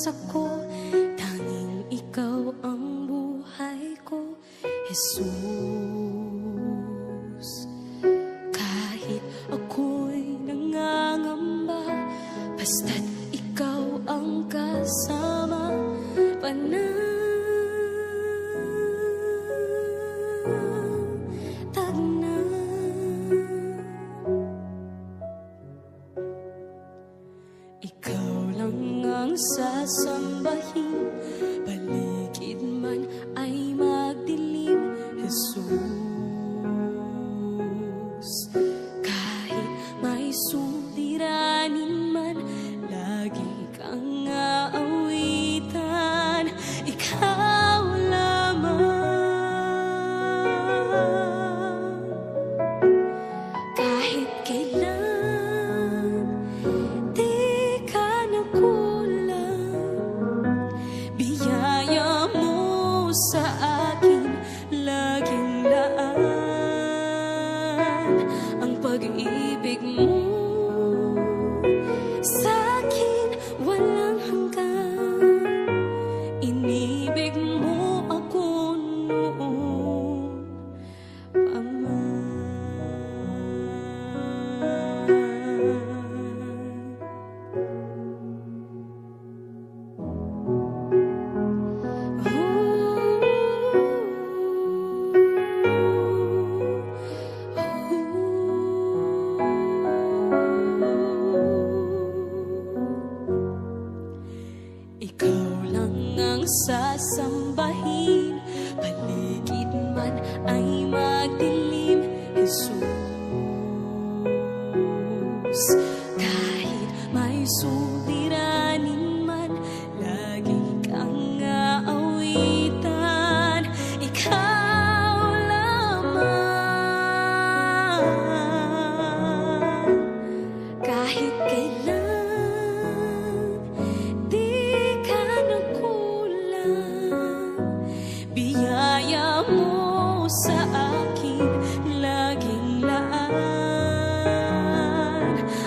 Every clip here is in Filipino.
ako, tanging ikaw ang buhay ko, Jesus. Kahit ako'y nangangamba, basta't ikaw ang kasama, panatag na. Ikaw lang ang sasambahin, paligid man ay magdilim, Jesus. Kahit may suliranin man, lagi kang aawitan, ikaw lamang. Kahit kailan di ka nakulang, biyaya mo sa akin laging laan. Ang pag-ibig mo sa'kin walang hanggan, inibig mo ako noon pa man. Ikaw lang ang sasambahin, paligid man ay magdilim, Jesus. Kahit may suliranin man, lagi kang aawitan, ikaw lamang. Kahit kailan di ka nakulang, biyaya mo sa akin laging laan.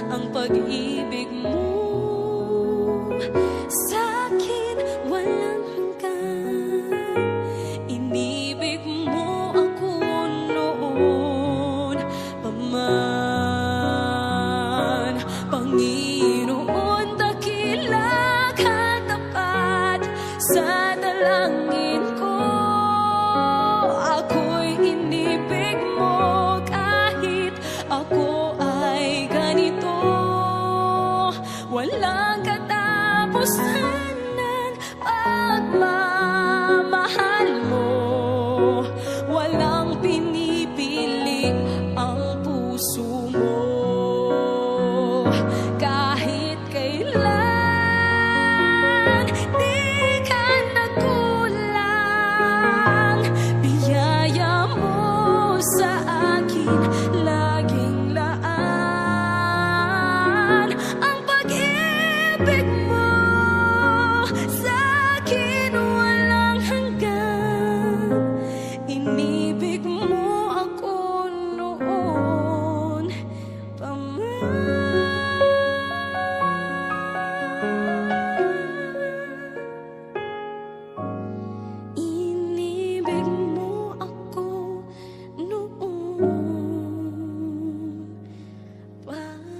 Ang pag-ibig mo sa'kin walang hanggan, inibig mo ako noon pa man. Panginoon, dakila ka tapat sa dalangin ko. Ako'y inibig mo kahit ako ay ganito. Walang katapusan ng pagmamahal mo, walang pinipili ang puso mo. Kahit kailan di ka nakulang, biyaya mo sa akin laging laan. Ang pag-ibig mo sa'kin walang hanggan, inibig mo ako noon pa man. Inibig mo ako noon pa man.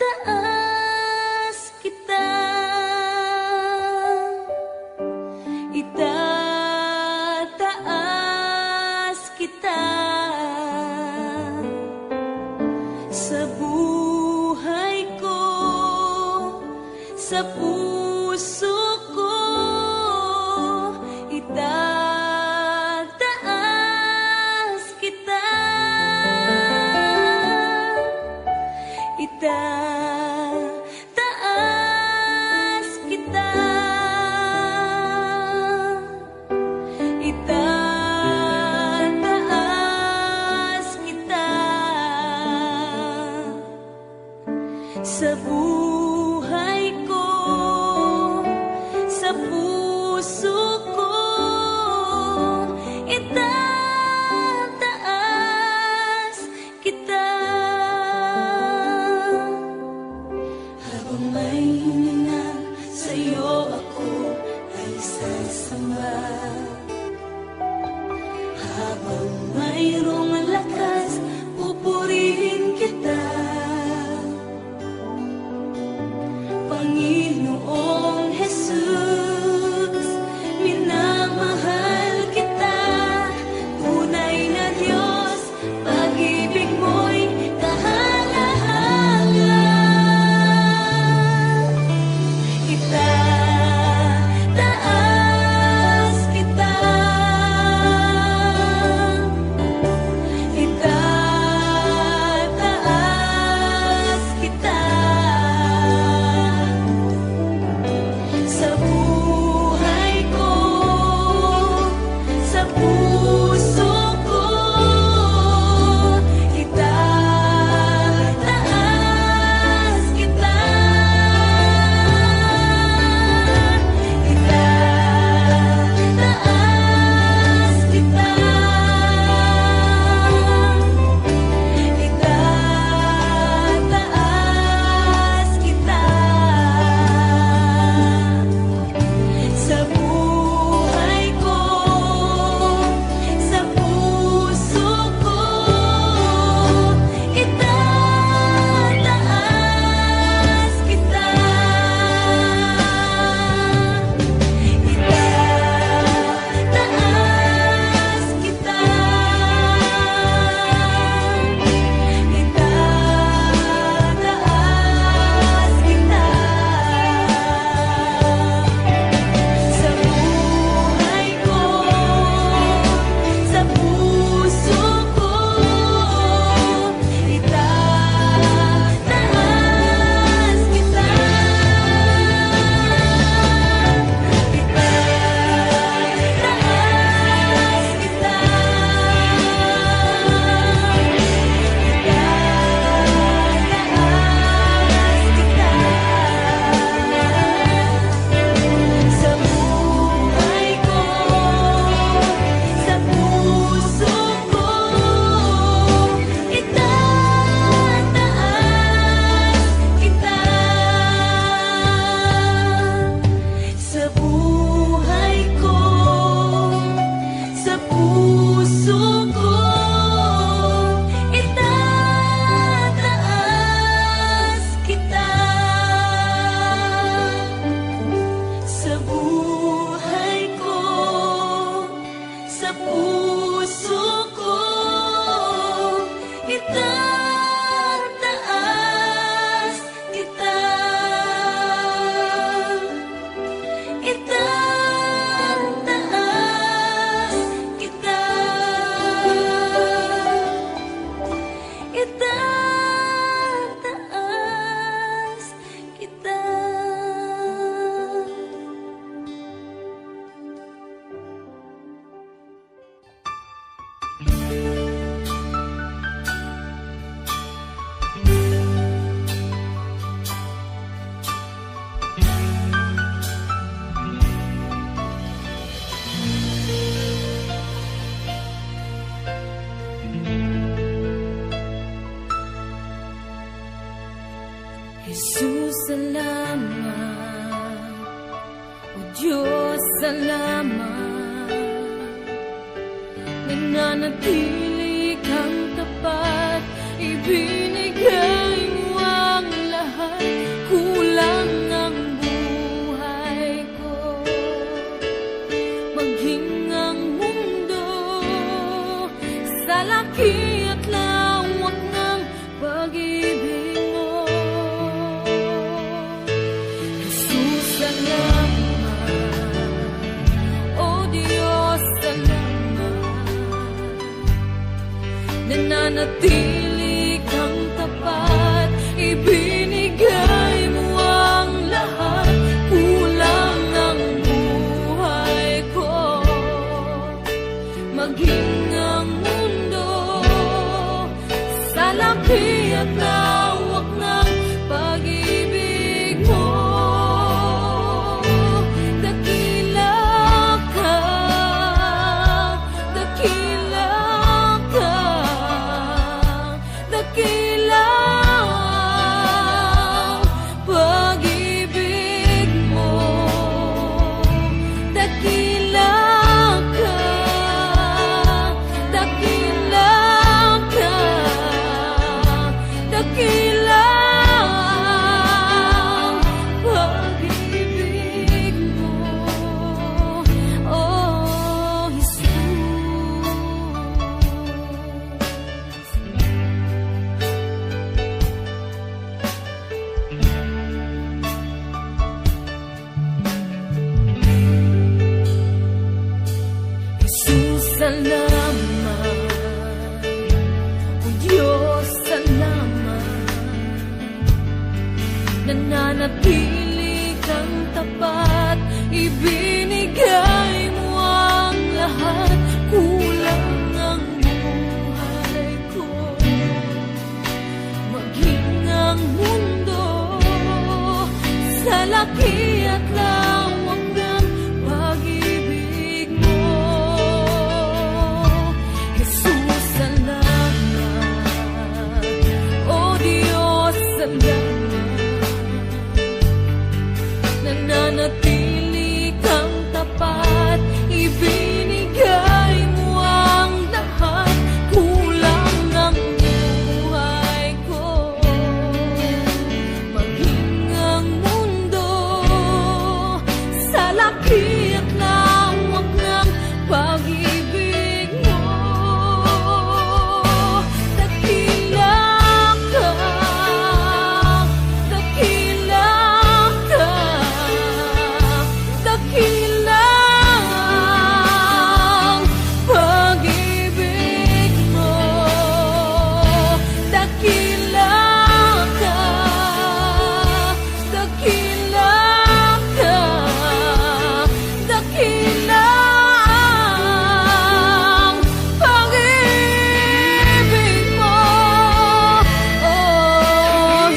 Itataas kita, itataas kita sa buhay ko, sa puso ko. sa buhay ko, sa puso ko, itataas kita. Habang may hininga, sa'yo ako ay sasamba. Habang mayroong lakas, pupurihin kita. Panginoong Jesus, minamahal kita. Tunay na Diyos, pag-ibig mo'y kahanga-hanga. Itataas kita. Itataas kita. Sa buhay ko, sa puso ko, itataas kita. Itataas kita. Itataas kita. Sa buhay ko, sa puso ko, itataas kita. Itataas kita. Itataas kita. Sa buhay ko, sa puso ko, itataas kita. Itataas kita. Sa buhay ko, sa puso ko, itataas kita. Sa buhay ko, sa puso ko, itataas kita. Sa buhay ko, sa puso ko, itataas kita. Itataas kita. Itataas kita. Jesus, salamat. O Diyos, salamat. Nananatili kang tapat, ibinigay mo ang lahat. Kulang ang buhay ko, maging ang mundo sa laki at lawak ng pag-ibig mo. Jesus, salamat. O Diyos, salamat. Nananatili kang tapat, ibinigay mo ang lahat. Kulang ang buhay ko, maging ang mundo sa laki at lawak ng pag-ibig. nananatili kang tapat, ibinigay mo ang lahat, kulang ang buhay ko. Maging ang mundo sa laki at lawak ng pag-ibig mo. Jesus, salamat. O Diyos, salamat. Nananatili kang tapat, ibinigay mo ang lahat, kulang ang buhay ko. Maging ang mundo sa laki at lawak ng pag-ibig mo. Dakila ka, dakila ka, dakila ang pag-ibig mo. Dakila ka, dakila ka, dakila ang pag-ibig mo. Oh,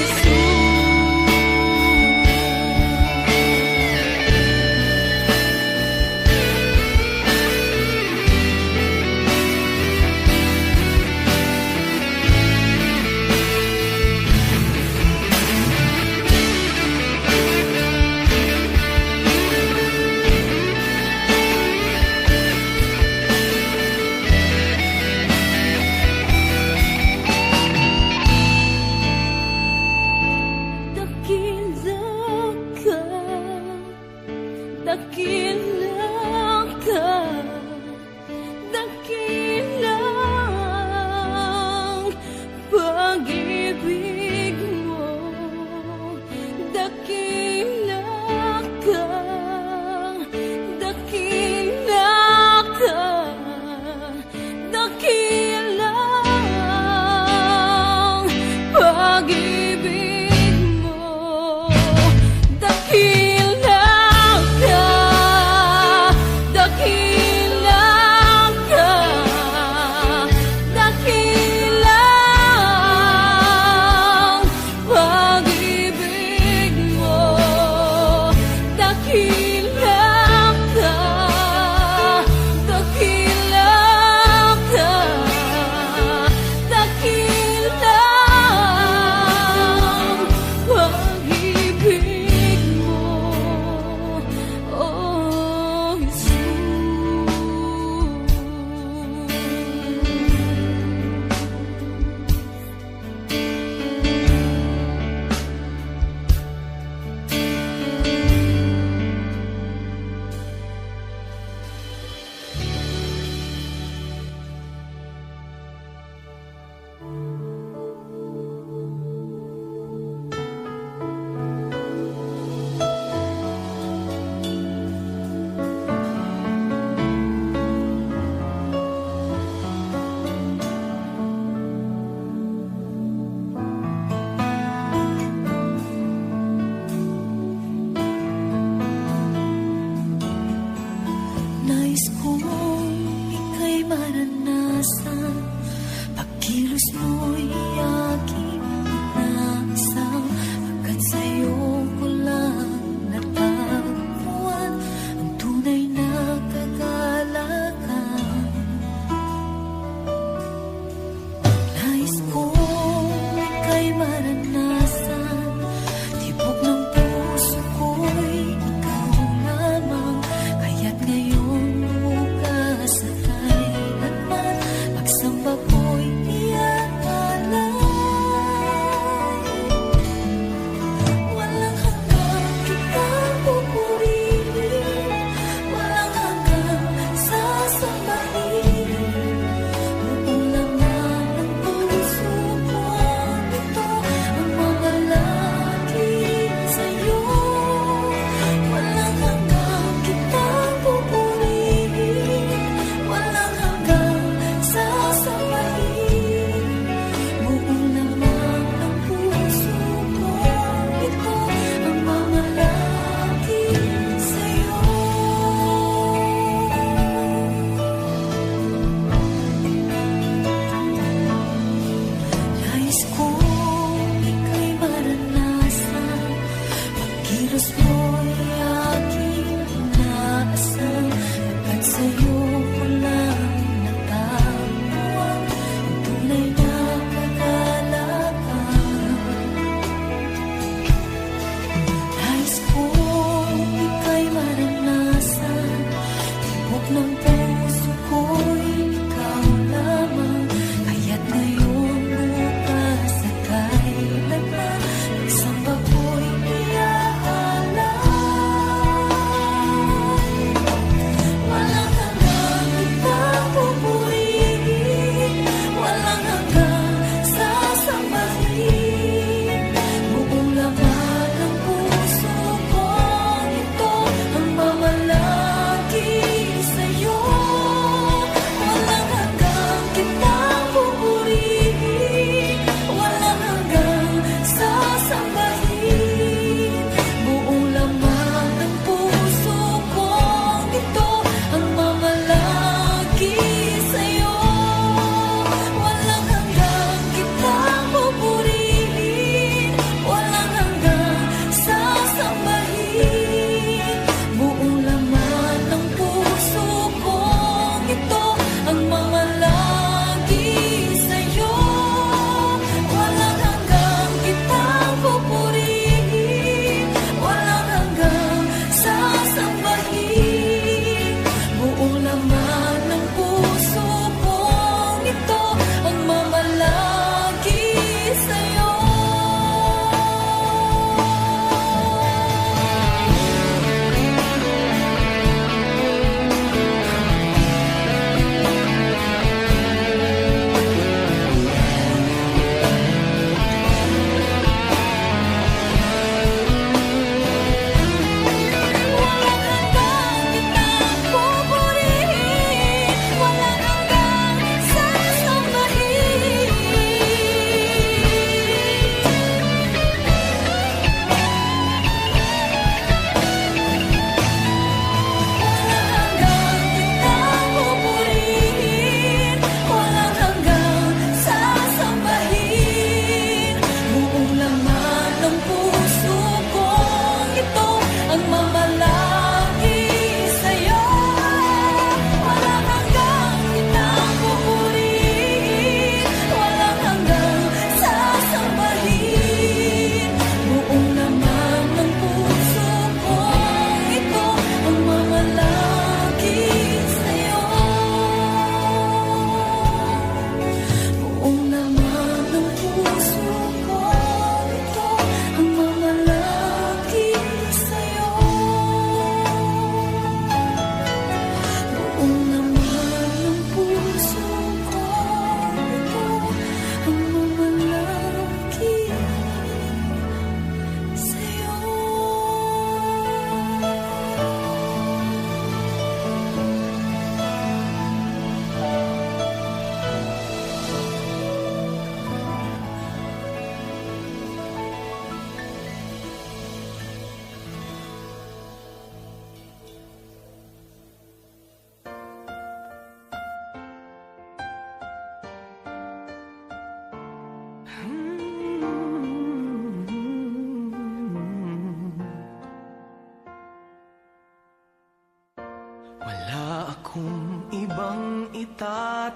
dakila ka, dakila ang pag-ibig mo. Dakila ka, dakila ka, dakila ang pag-ibig mo. Dakila ka, dakila ka, dakila ang pag-ibig mo. Dakila ka, dakila ka, dakila ang pag-ibig mo. Oh, nais kong ika'y maranasan, pagkilos mo'y aking inasang, hanggat sa'yo ko lang natagpuan ang tunay na kagalakan. Nais kong ika'y maranasan, tibok ng puso ko'y ikaw lamang, kaya't ngayon bukas at kailanman, pagsamba ko'y iyan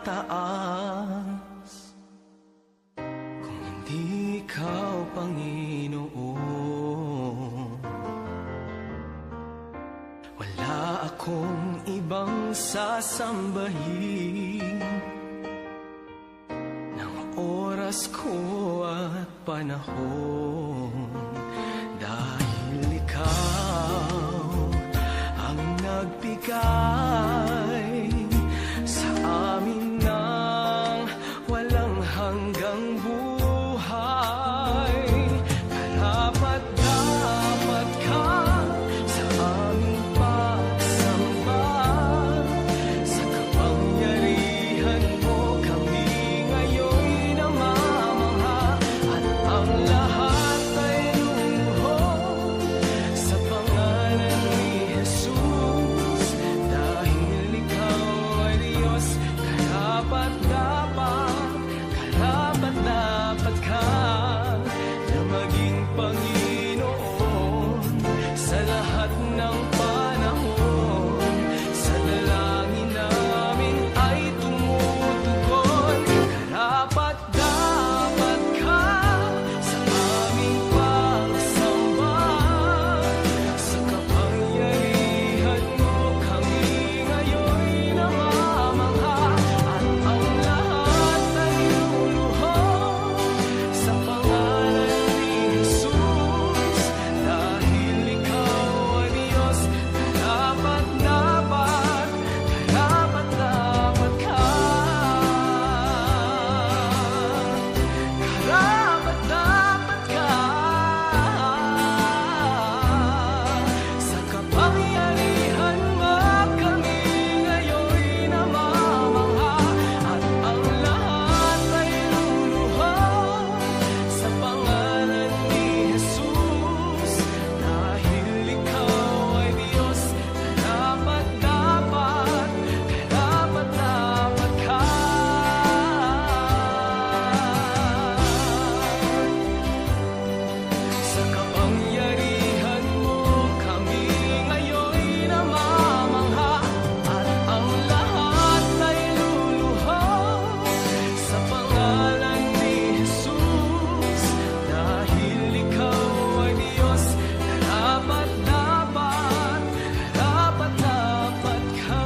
taas. Kung hindi ikaw, Panginoon, wala akong ibang sasambahin ng oras ko at panahon, dahil ikaw ang nagbigay sa amin ng walang hanggang buhay. Karapat-dapat ka sa aming pagsamba, sa kapangyarihan mo kami ngayon'y namamangha, at ang lahat ay lumuhod sa pangalan ni Jesus, dahil ikaw ay Diyos. Karapat-dapat ka na maging Panginoon sa lahat ng panahon. Sa dalangin namin ay tumutugon. Karapat-dapat ka sa aming pagsamba, sa kapangyarihan mo kami ngayon'y namamangha, at ang lahat ay luluhod sa pangalan ni Jesus, dahil ikaw ay Diyos. Karapat-dapat ka. Karapat-dapat ka sa kapangyarihan mo kami ngayon'y namamangha, at ang lahat ay luluhod sa pangalan ni Jesus, dahil ikaw ay Diyos. Karapat-dapat ka. Sa kapangyarihan mo kami ngayon'y namamangha, at ang lahat ay luluhod sa pangalan ni Jesus, dahil ikaw ay Diyos. Karapat-dapat ka.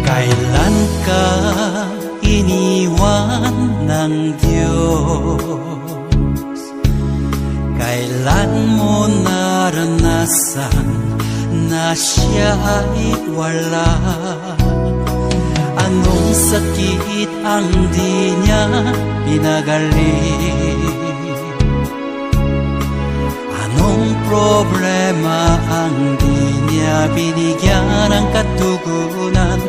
Kailan ka iniwan ng Diyos? Kailan mo naranasan na siya ay wala? Anong sakit ang di niya pinagaling? Anong problema ang di niya binigyan ng katugunan?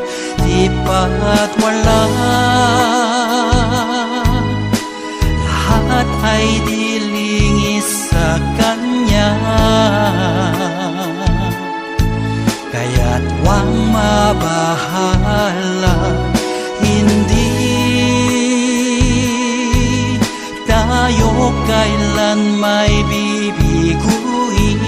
Di ba't wala? Lahat ay dilingis sa Kanya, kaya't huwag mabahala. Hindi tayo kailan may bibiguin,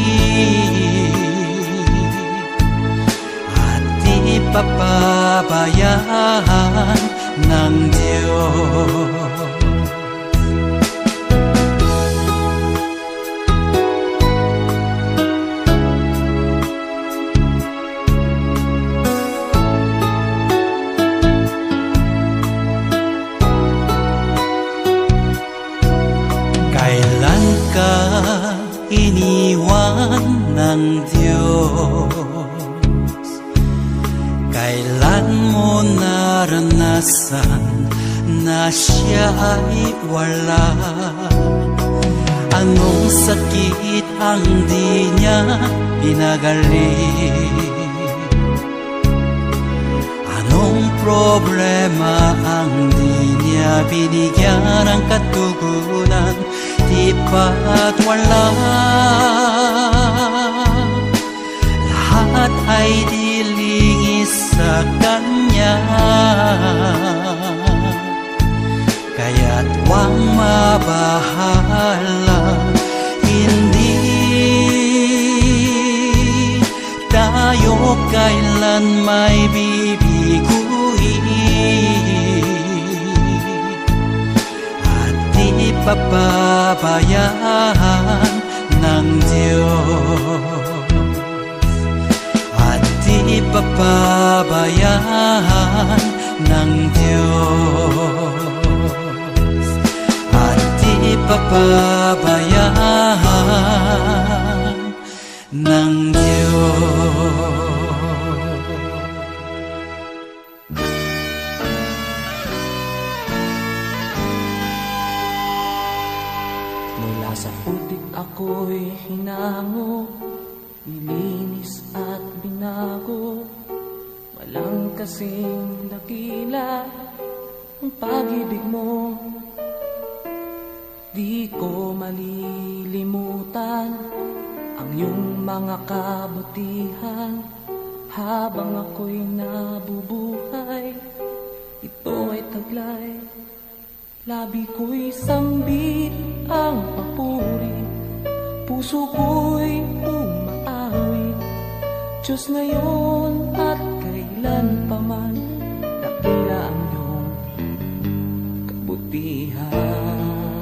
at di papabayaan ng Diyos. Kailan ka iniwan ng Diyos? Kailan mo naranasan na siya ay wala? Anong sakit ang di niya pinagaling? Anong problema ang di niya binigyan ng katugunan, di ba't wala? Lahat ay dilingis sa kanya, kaya't huwag mabahala. Hindi tayo kailan may bibiguin at di papabayaan ng Diyos, at di papabayaan ng Diyos, at di papabayaan ng Diyos. Mula sa putik ako'y hinango, nilinis at binago. Walang kasing dakila ang pag-ibig mo. Di ko malilimutan ang iyong mga kabutihan. Habang ako'y nabubuhay, ito ay taglay. Labi ko'y sambit ang papuri, puso ko'y umaawit. Diyos ngayon at kailan pa man, dakila ang iyong kabutihan.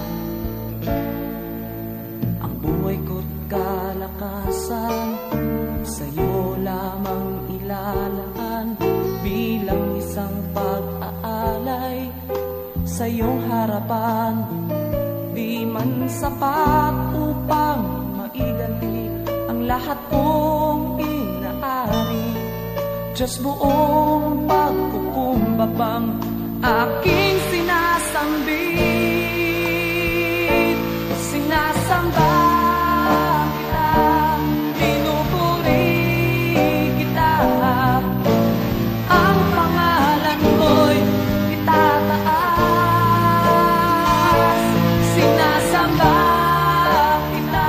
Ang buhay ko't kalakasan, sa'yo lamang ilalaan. Bilang isang pag-aalay sa iyong harapan, di man sapat upang maiganti ang lahat kong inaari. Diyos, buong pagkukumbabang aking sinasambit, sinasamba kita, pinupuri kita. Ang pangalan ko'y itataas, sinasamba kita,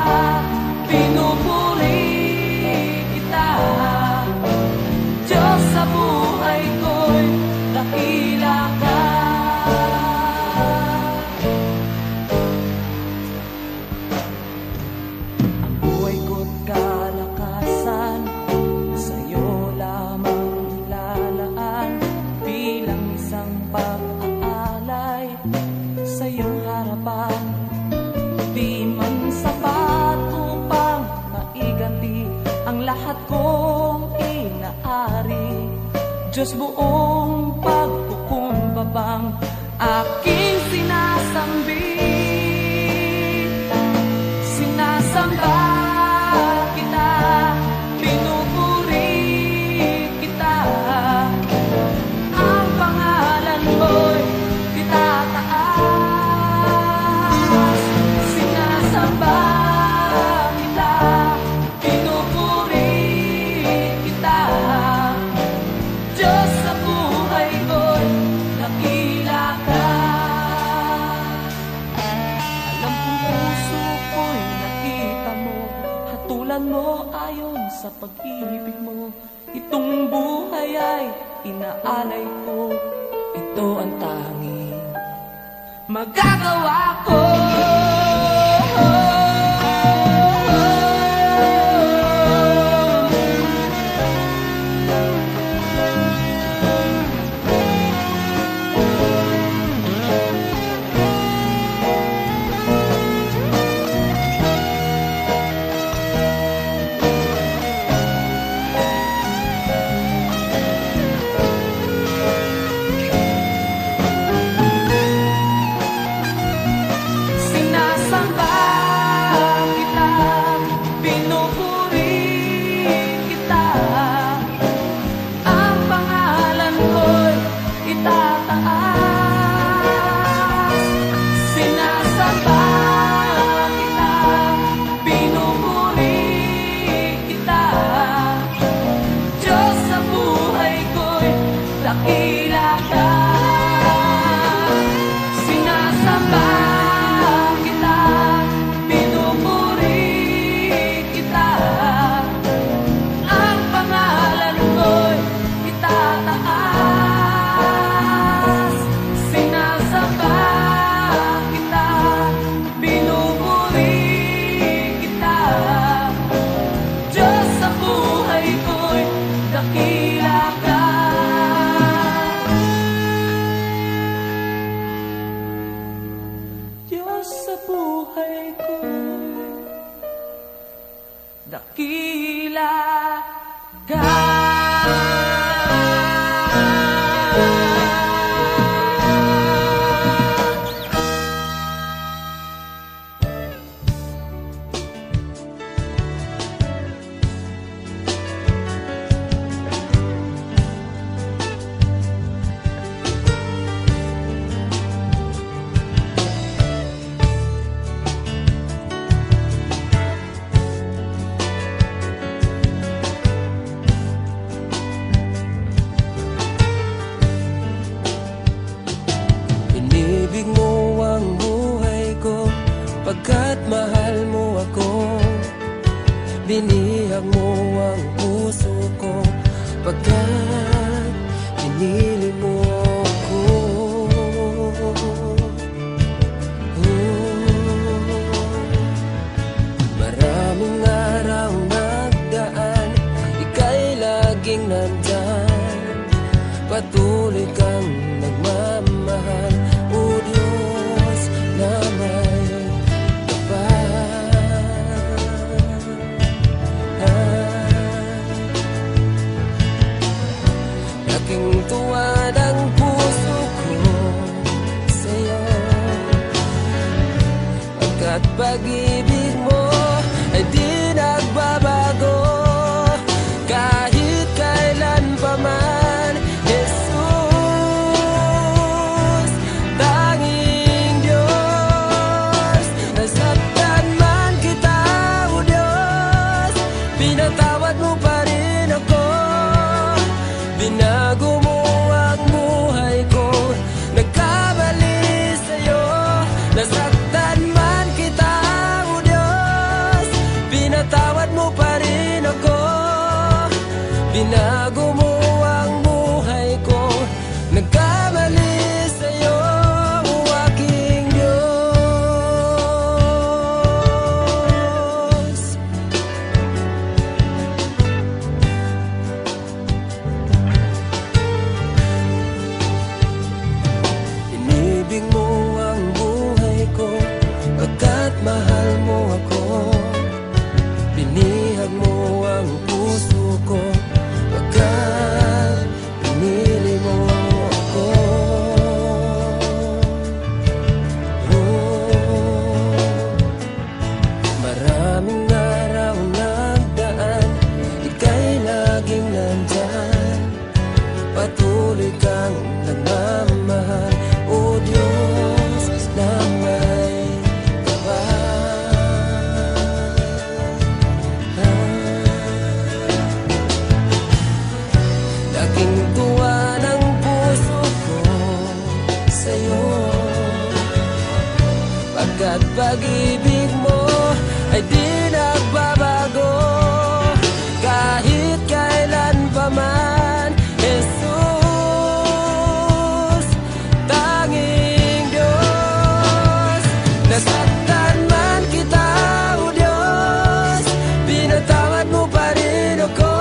pinupuri kita. Diyos, sa buhay ko'y dakila ka. Ang buhay ko't kalakasan, sa'yo lamang ilalaan. Bilang isang pag-aalay sa iyong harapan, di man sapat upang maiganti ang lahat kong inaari. Diyos, buong pagkukumbabang aking sinasambit, sinasamba kita, pinupuri kita. Ang pangalan mo'y itataas, sinasamba kita, pinupuri kita. Diyos, sa buhay ko'y dakila ka. Alam kong puso ko'y nakita mo, hatulan mo ayon sa pag-ibig mo. Itong buhay ay inaalay ko, ito ang tanging magagawa ko. Sinasamba dakila ka. Inibig mo ang buhay ko, pagkat mahal mo ako. Binihag mo ang puso ko, pagkat pinili mo ako. Maraming araw nagdaan, ika'y laging nandyan. Patuloy kang nagmamahal, o Diyos na may kapal. Laking tuwa ng puso ko sa'yo, pagkat pag-ibig mo ay di nagbabago kahit kailan pa man. Jesus, tanging Diyos, nasaktan man kita, o Diyos, pinatawad mo pa rin ako. Binago mo ang buhay ko, nagkamali sa'yo. Nasaktan man kita, o Diyos, pinatawad mo pa rin ako. Binago mo ang buhay ko, nagkamali sa'yo, o aking Diyos. Inibig mo ang buhay ko, pagkat mahal mo ako. Binihag mo ang puso ko, pagkat pinili mo ako. Maraming araw nagdaan, ika'y laging nandyan. Patuloy kang nagmamahal, o Diyos na may kapal. Laking tuwa ng puso ko sa'yo, pagkat pag-ibig mo ay di nagbabago kahit kailan pa man. Jesus, tanging Diyos, nasaktan man kita, o Diyos, pinatawad mo pa rin ako.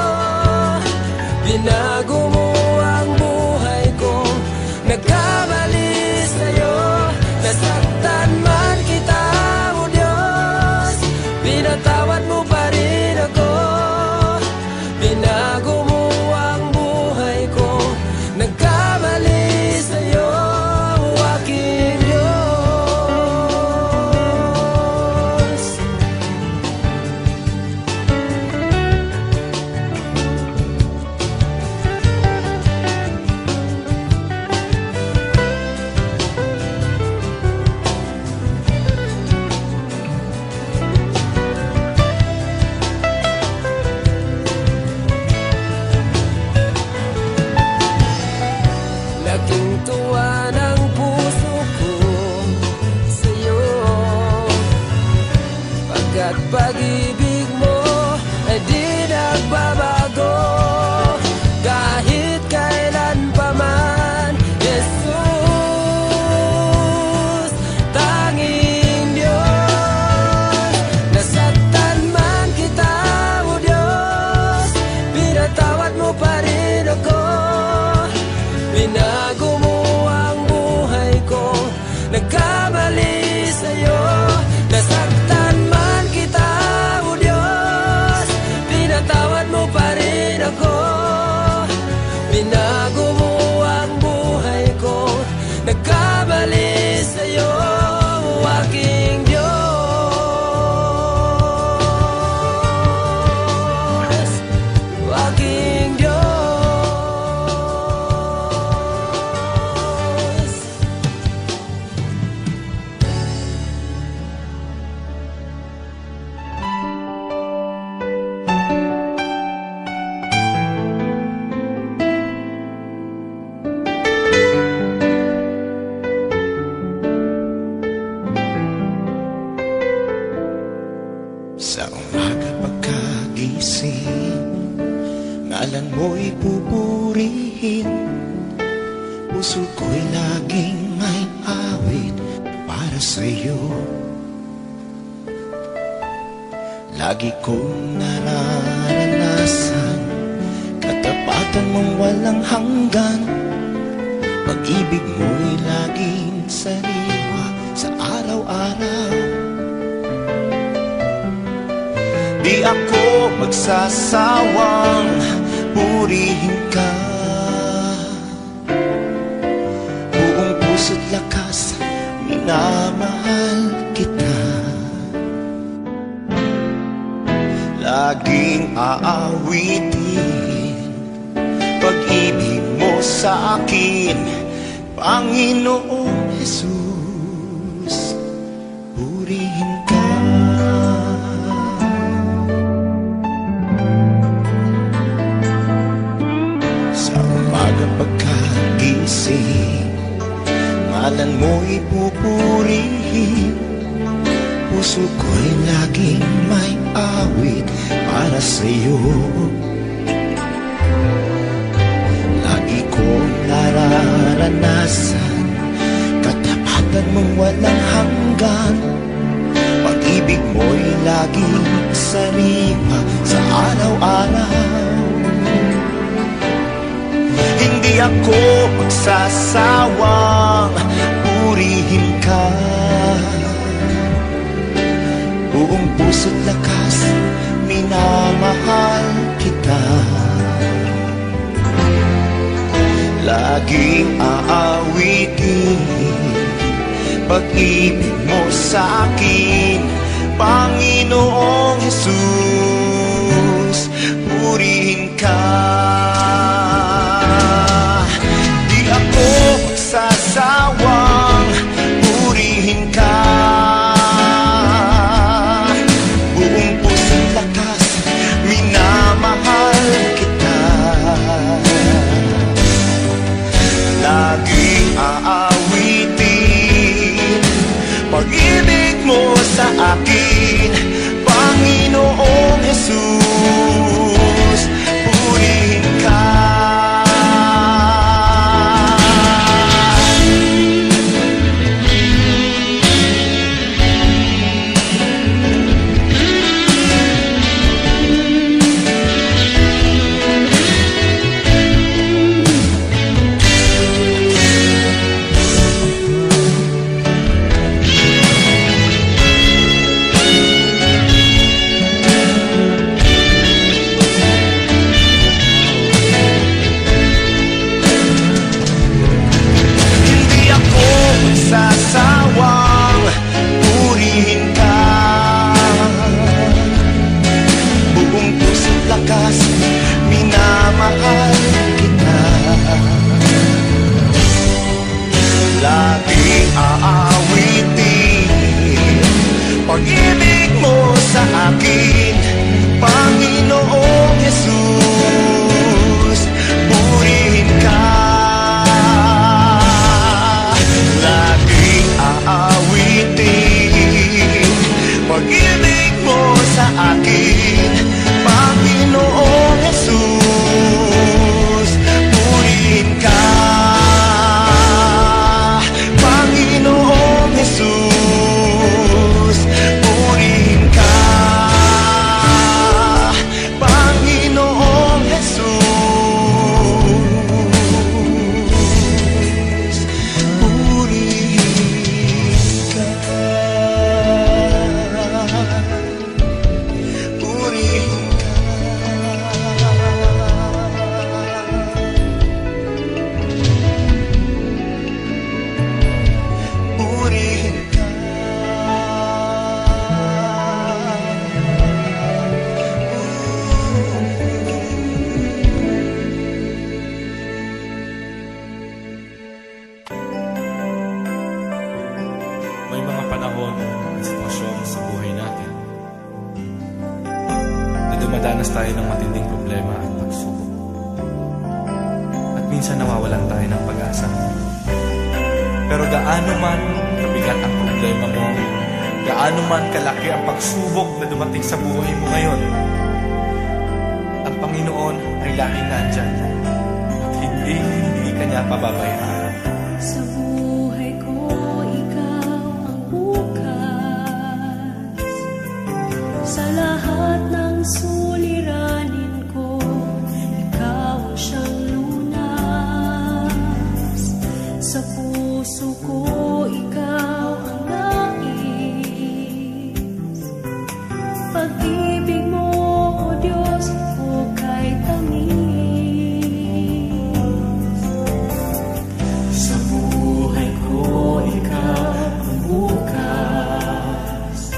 Binago mo ang buhay ko, nagkamali sa'yo. Nasaktan man kita, o Diyos, pinatawad mo pa rin ako. Binago mo ang buhay ko, nagkamali sa'yo, o aking Diyos. Laking tuwa ng puso ko sa'yo, pagkat pag-ibig mo ay di nagbabago kahit kailan pa man. Jesus, tanging Diyos, nasaktan man kita, o Diyos, pinatawad mo pa rin ako. Binago mo ang buhay ko, nagkamali sa'yo. Nasaktan man kita, o Diyos, Sa umaga pagkagising, ngalan mo'y pupurihin. Puso ko'y laging may awit para sa'yo. Lagi kong nararanasan katapatan mong walang hanggan. Pag-ibig mo'y laging sariwa sa araw-araw. Di ako magsasawang purihin ka. Buong puso't lakas, minamahal kita. Laging aawitin pag-ibig mo sa akin, Panginoong Jesus, purihin ka. Pagkagising, ngalan mo'y pupurihin. Puso ko'y laging may awit para sa'yo. Lagi kong nararanasan katapatan mong walang hanggan. Pag-ibig mo'y laging sariwa sa araw-araw. Hindi ako magsasawang purihin ka. Buong puso't lakas, minamahal kita. Laging aawitin pag-ibig mo sa akin, Panginoong Jesus, purihin ka. Sasawang purihin ka. Buong puso't lakas, minamahal kita. Laging aawitin pag-ibig mo sa akin, Panginoong Jesus, purihin ka. Sasawang purihin ka. Buong puso't lakas, minamahal kita. Laging aawitin pag-ibig mo sa akin, Panginoong Jesus, purihin ka. Aawitin pag-ibig mo sa akin, Panginoong Jesus, purihin ka. Panginoong Jesus, purihin ka. Panginoong Jesus, purihin ka. Purihin ka. Purihin ka. May mga panahon at sitwasyon sa buhay natin na dumadanas tayo ng matinding problema at pagsubok. At minsan nawawalan tayo ng pag-asa. Pero gaano man kabigat ang problema mo, Gaano man kalaki ang pagsubok na dumating sa buhay mo ngayon, ang Panginoon ay laging nandyan at hindi ka niya pababayaan. Sa buhay ko, ikaw ang bukas. Sa lahat ng suliranin ko, ikaw ang siyang lunas. Sa puso ko, ikaw ang nais. Pag-ibig mo, O Diyos, hukay tamis. Sa buhay ko, ikaw ang bukas.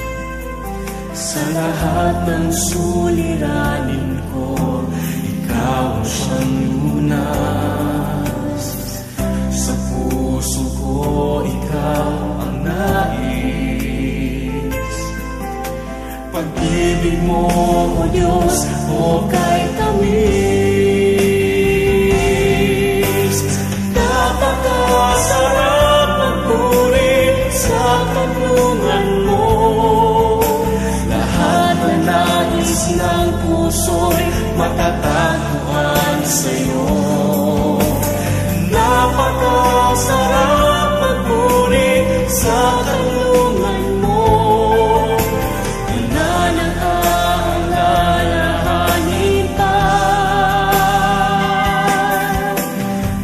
Sa lahat ng suliranin ko, ikaw ang siyang lunas. Sa puso ko, ikaw ang nais. Pag-ibig mo, O Diyos, hukay tamis. Napakasarap magpuri sa kanlungan mo. Lahat na nais ng puso'y matatagpuan sa'yo. Napakasarap magpuri sa kanlungan mo. Wala nang aalalahanin pa.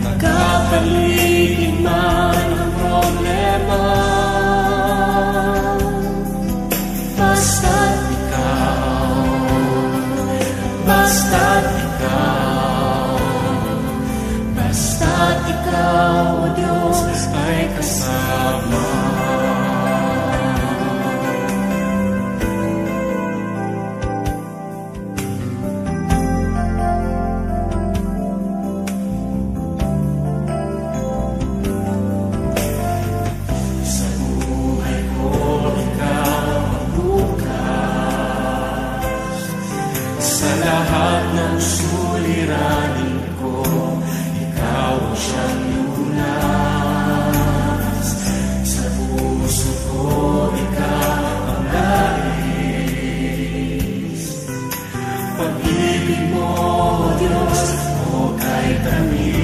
Nagkapaligid man ang problema, basta't ikaw, basta't ikaw, basta't ikaw, O Diyos, ay kasama. Sa buhay ko, ikaw ang bukas. Sa lahat ng suliranin ko, ikaw ang siyang lunas. Sa puso ko, ikaw ang nais. Pag-ibig mo, O Diyos, hukay tamis.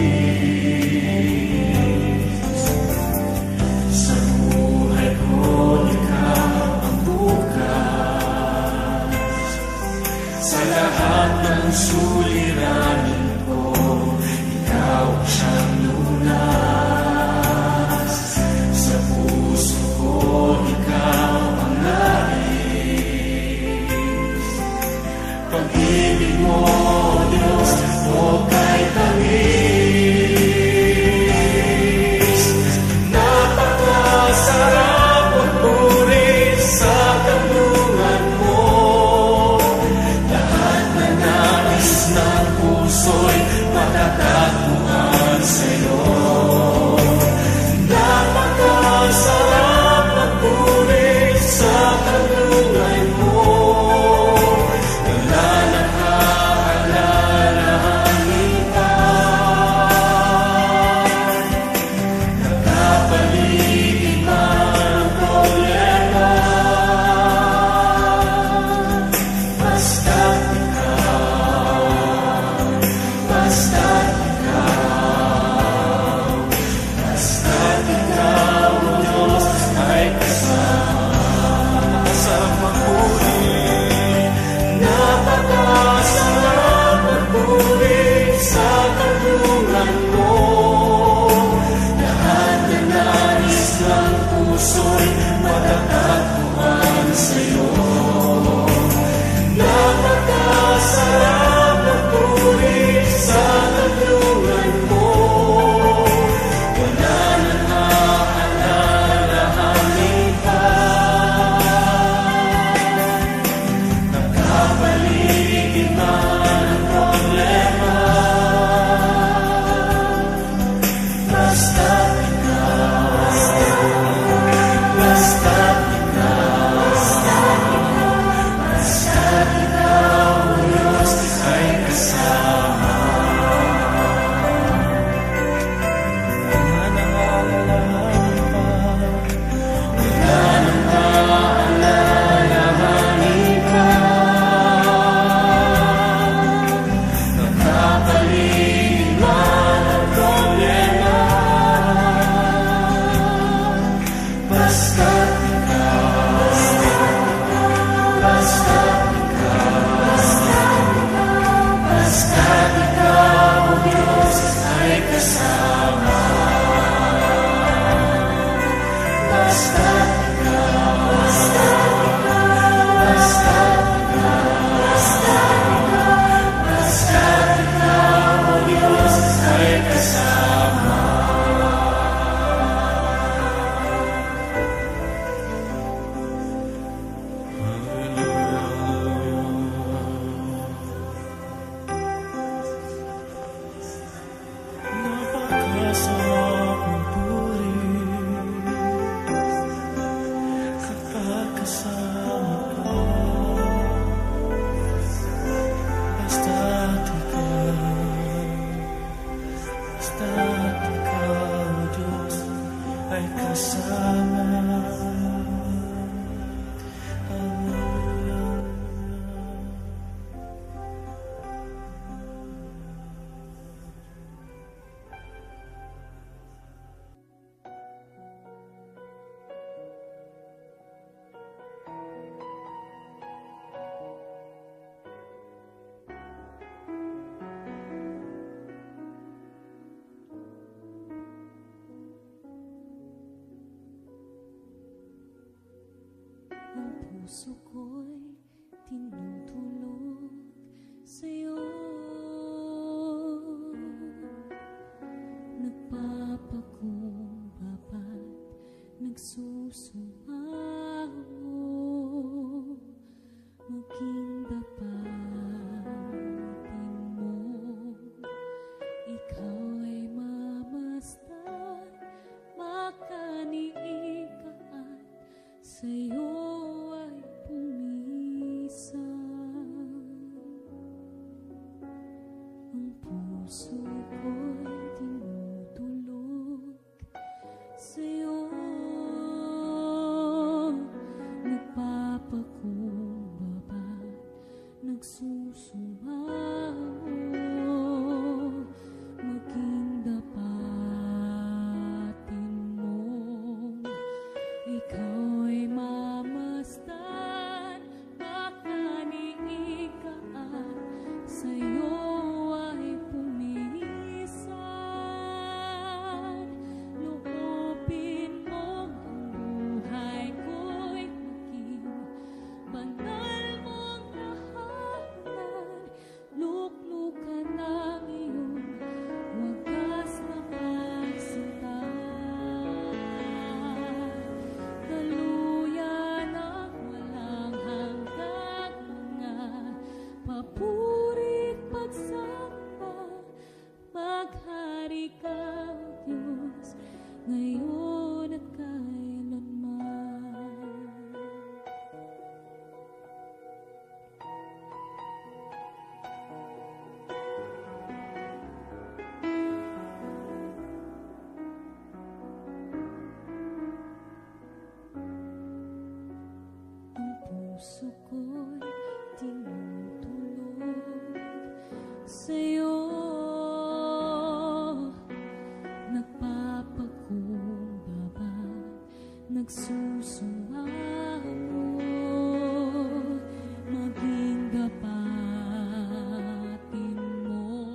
Sa buhay ko, ikaw ang bukas. Sa lahat ng suliranin ko, ikaw ang siyang lunas. Sa puso ko, ikaw ang nais. Pag-ibig mo, O Diyos, hukay tamis. Napakasarap magpuri sa kanlungan mo. Lahat na nais ng puso'y matatagpuan sa'yo. Napakasarap magpuri sa kanlungan mo. Wala nang aalalahanin pa. Nagkapaligid man ang problema, basta't ikaw, basta't ikaw, basta't ikaw, O Diyos, ay kasama. Napakasarap magpuri, napakasarap magpuri sa kanlungan mo. Lahat na nais ng puso'y matatagpuan sa'yo. Napakasarap magpuri sa kanlungan mo. Wala nang aalalahanin pa. Nagkapaligid man ang problema, basta't ikaw, puso ko'y tinutulog sa'yo. Nagpapakumbaba, nagsusumaho, maging dapatin mo. Ikaw ay mamasdan, makaniig ka at sa'yo ay pumisan. Ang puso ko'y tinutulog sa'yo. Nagpapakumbaba, nagsusumaho, maging dapatin mo. Ikaw ay mamasdan, makaniig ka at sa'yo ay pumisan. Loobin mo ang buhay ko'y maging banal mong tahanan. Luklukan ng iyong wagas na pagsinta. Daluyan ang walang hanggang mga papurit pagsamba. Maghari ka, O Diyos, ngayon at kailanman. Ang puso ko'y tinutulog sa'yo. Nagpapakumbaba, nagsusumaho, maging dapatin mo.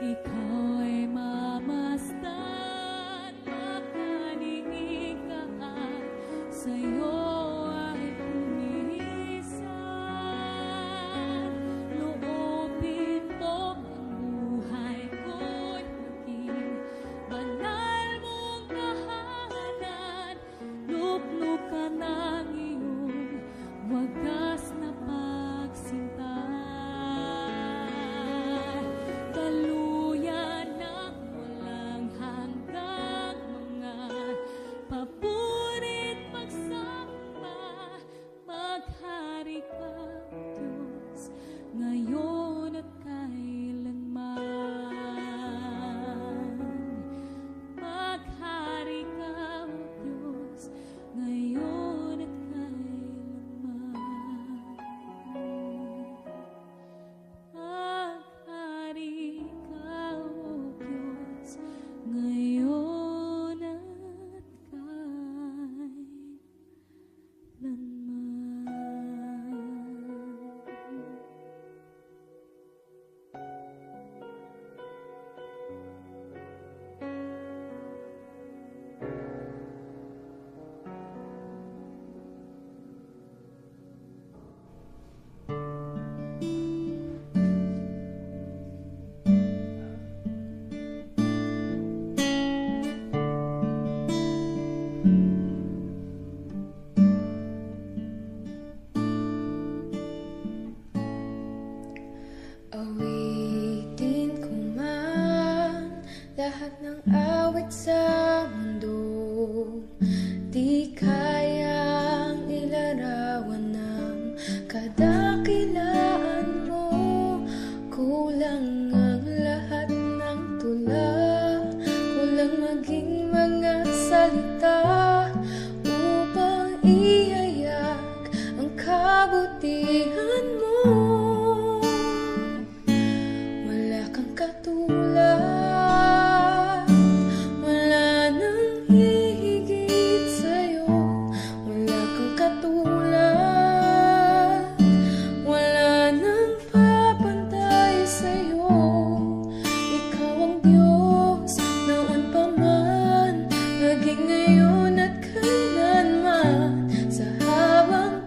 Ikaw ay mamasdan, makaniig ka at sa'yo ay pumisan. Loobin mo ang buhay ko'y maging banal mong tahanan. Luklukan ng iyong wagas na pagsinta. Daluyan ng walang hanggang mga papurit pagsamba. Maghari ka, O Diyos, ngayon at kailanman. Maghari ka, O Diyos, ngayon at kailanman. Maghari ka, O Diyos, ngayon at kailanman. Awitin ko man lahat ng awit sa mundo, di kayang ilarawan ng kadakilaan mo. Kulang ang lahat ng tula, kulang maging mga salita upang ihayak ang kabutihan mo. Wala kang katulad, wala nang hihigit sa'yo. Wala kang katulad, wala nang papantay sa'yo. Ikaw ang Diyos noon pa man, maging ngayon at kailanman. Sa habang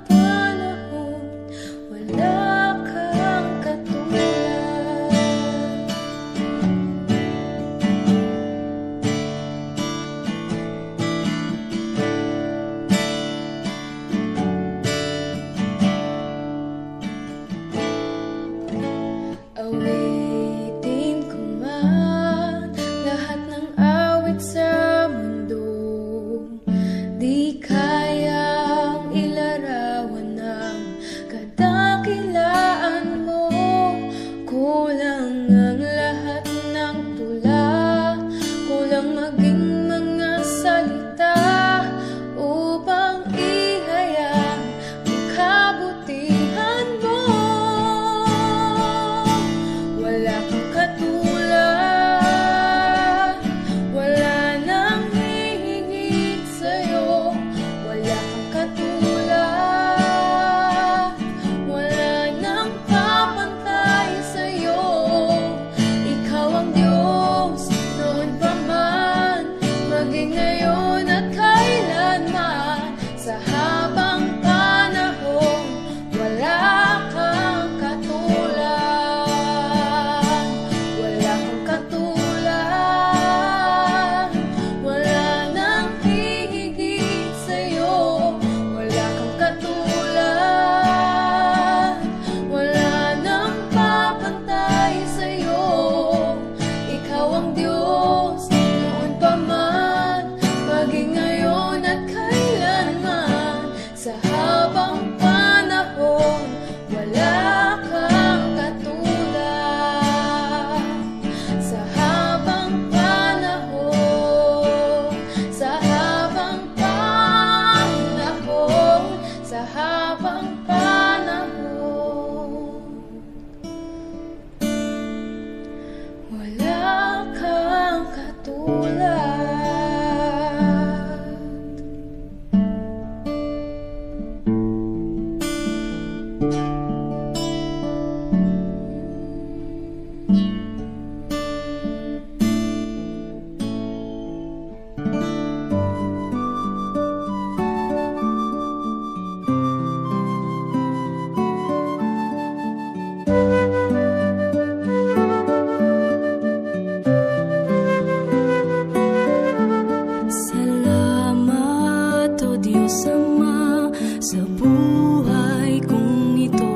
Salamat, O Diyos Ama, sa buhay kong ito.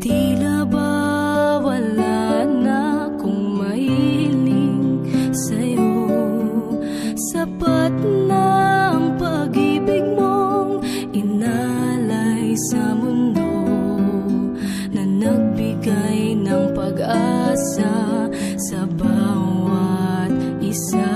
Tila ba wala na akong mahiling sa'yo? Sapat na ang pag-ibig mong inalay sa mundo, na nagbigay ng pag-asa sa bawat isa.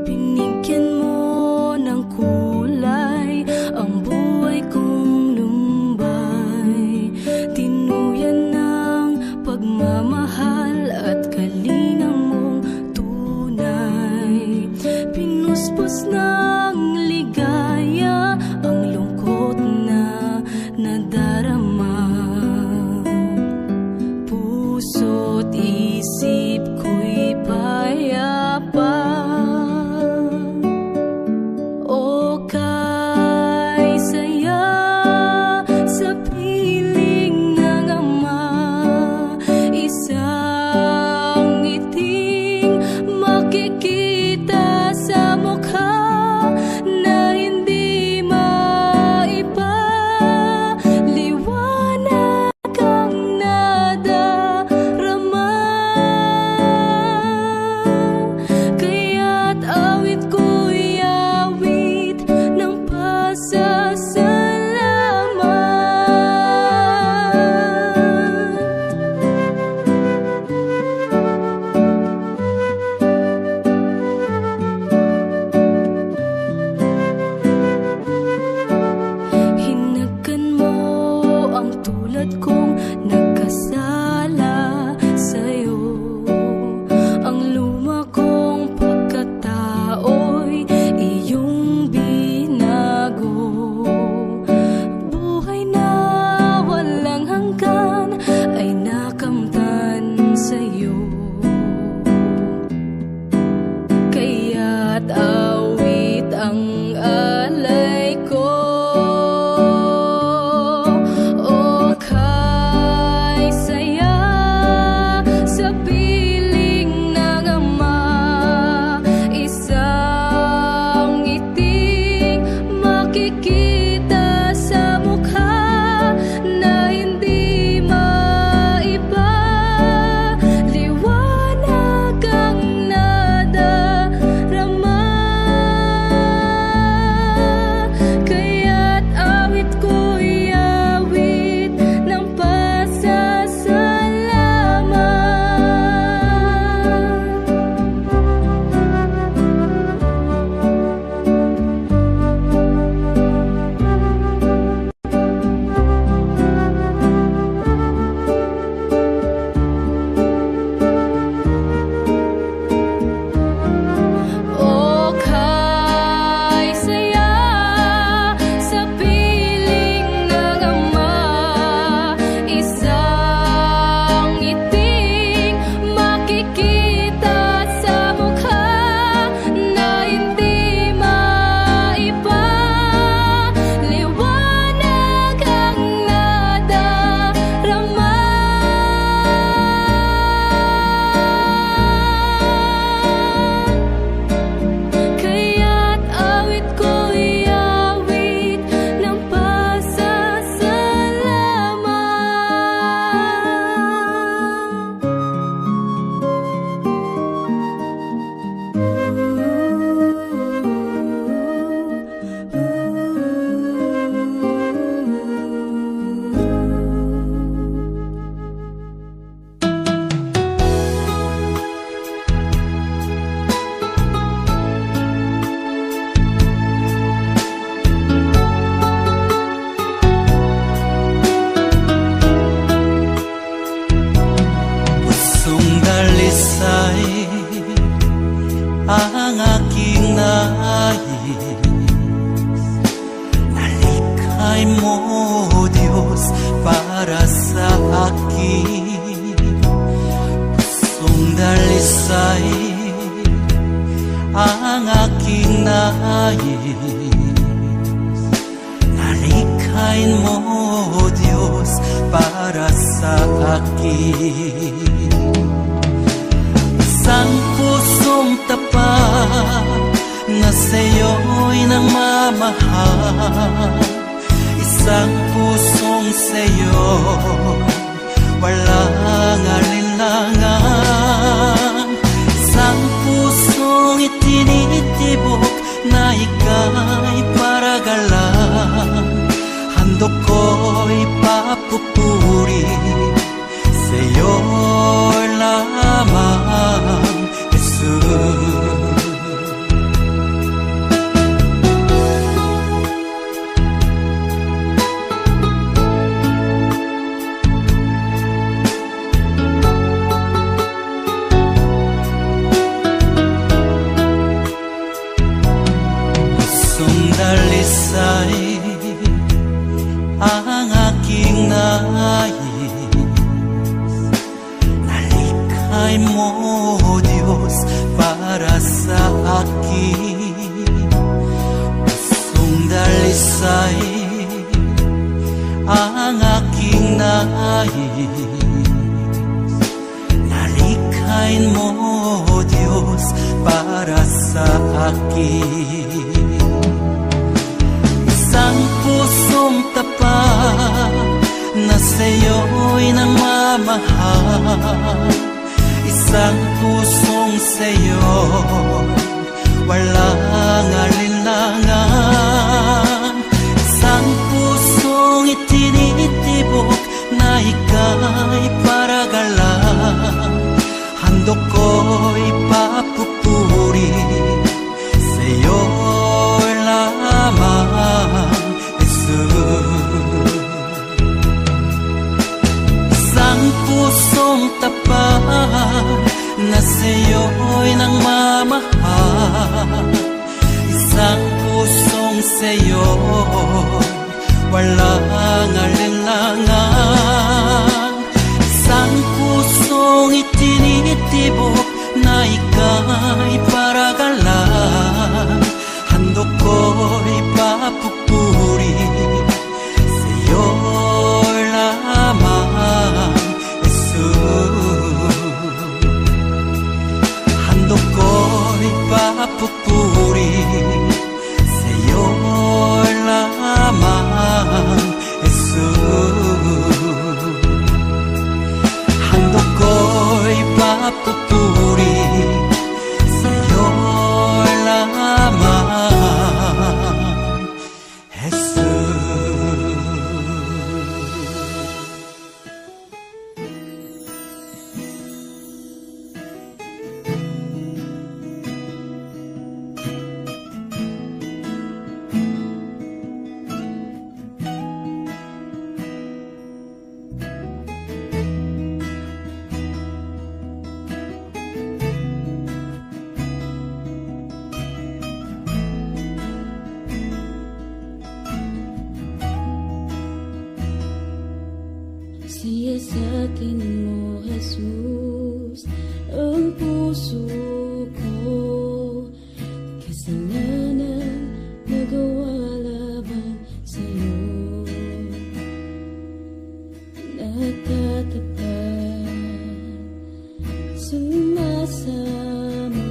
Binigyan mo ng kulay ang buhay kong lumbay, tinuyan ng pagmamahal at kalinga mong tunay. Pinuspos ng ligaya ang lungkot na nadarama, puso't isip ko'y payapa. O kay saya sa piling ng Ama, isang ngiting makikita sa mukha na hindi maipaliwanag ang nadarama. Kaya't awit ko'y awit ng pasasalamat. Hinagkan mo ang tulad kong nagkasala sa'yo. Ang luma kong pagkatao'y iyong binago. Nalikhain mo, Diyos, para sa akin. Pusong dalisay ang aking nais. Nalikhain mo, Diyos, para sa akin. Isang pusong tapat na sa'yo'y nagmamahal. Isang pusong sa'yo, walang alinlangan. Isang pusong itinitibok na ika'y paragalan. Handog ko'y papupuri sa'yo lamang, Jesus. Dalisay ang aking nais. Nalikhain mo, Diyos, para sa akin. Pusong dalisay ang aking nais. Nalikhain mo, Diyos, para sa akin. Isang pusong tapat na sa'yo'y nagmamahal. Isang pusong sa'yo, walang alinlangan. Isang pusong itinitibok na ika'y paragalan. Handog ko'y papupuri sa'yo lamang, Jesus. Isang pusong tapat na sa'yo'y nagmamahal. Isang pusong sa'yo, walang alinlangan. Isang pusong itinitibok na ika'y paragalan. Handog ko'y papupuri sa'yo lamang, Jesus. Handog ko'y papupuri sa'yo lamang, Jesus. Handog ko'y papupuri sa'yo lamang, Jesus. Siyasatin mo, Jesus, ang puso ko. Kasalanan nagawa laban sa'yo. Nagtatapat, sumasamo,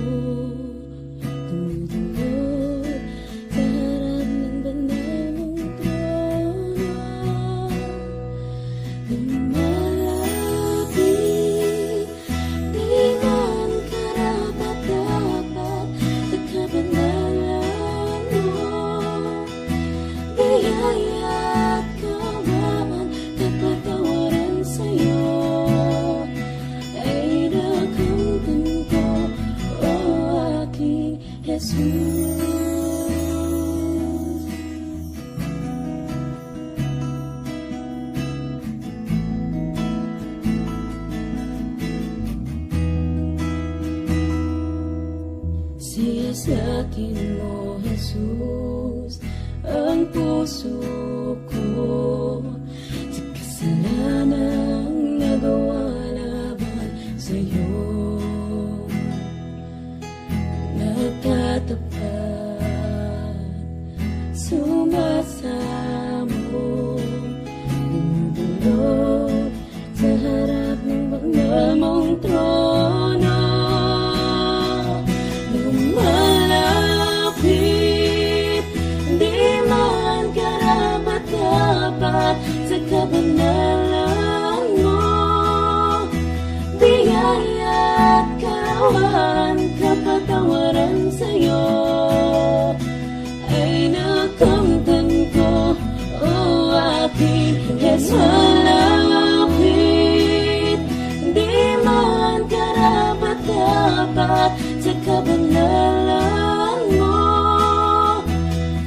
dumudulog sa harap ng banal mong trono. Lumalapit, di man karapat-dapat sa kabanalan mo. Biyaya at kawan, kapatawaran sa'yo ay nakamtan ko, o aking Jesus. Siyasatin mo, Jesus, ang puso ko. sa kasalanang nagawa laban sa'yo. Nagtatapat, sumasamo, bumubulog sa harap ng banal mong trono. Lumalapit, di man karapat-dapat sa kabanalan mo. Biyaya at kawan, kapatawaran sa'yo ay nakamtan ko, o aking Jesus. Malapit, di man karapat-dapat sa kabanalan mo.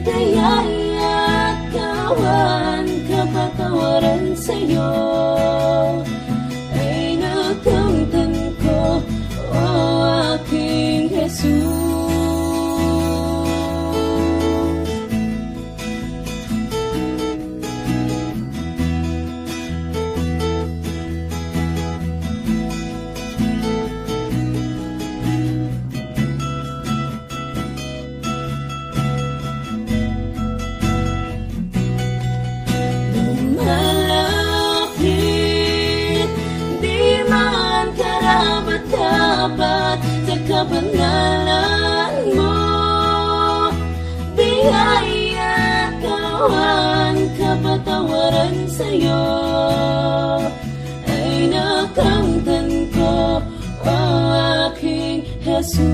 Biyaya at kawan, kapatawaran sa'yo ay nakamtan ko, o aking Jesus. Lumalapit, di man karapat-dapat sa kabanalan mo. Biyaya at kawan, kapatawaran sa'yo ay nakamtan ko, o aking Jesus.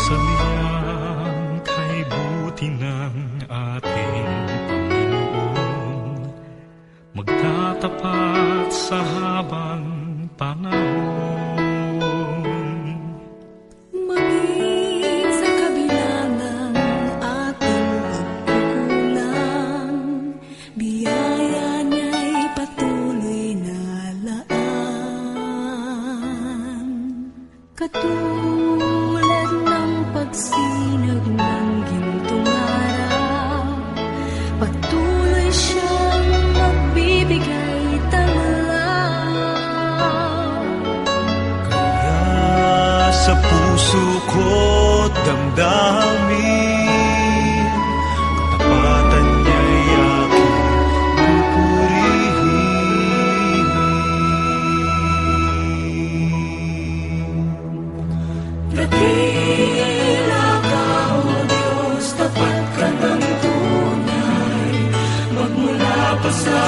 Sabihan kay buti ng ating Panginoon, magtatapat sa habang panahon. Maging sa kabila ng ating pagkukulang, biyaya niya'y patuloy na laan. Katulad ng pagsinag ng gintong araw, patuloy siyang magbibigay tanglaw. Kaya sa puso ko't damdamin, katapatan niya'y aking pupurihin. Dakila ka, O Diyos, tapat ka ng tunay, magmula pa sa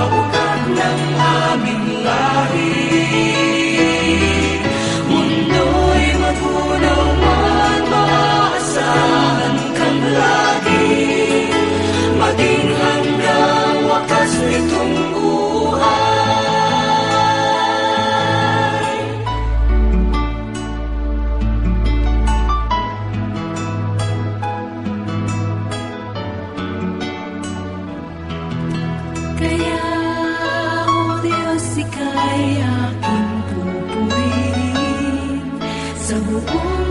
ugat ng aming lahi. Mundo'y magunaw man, maaasahan kang lagi, maging hanggang wakas nitong buhay. Kaya, O Diyos, ika'y aking pupurihin sa buong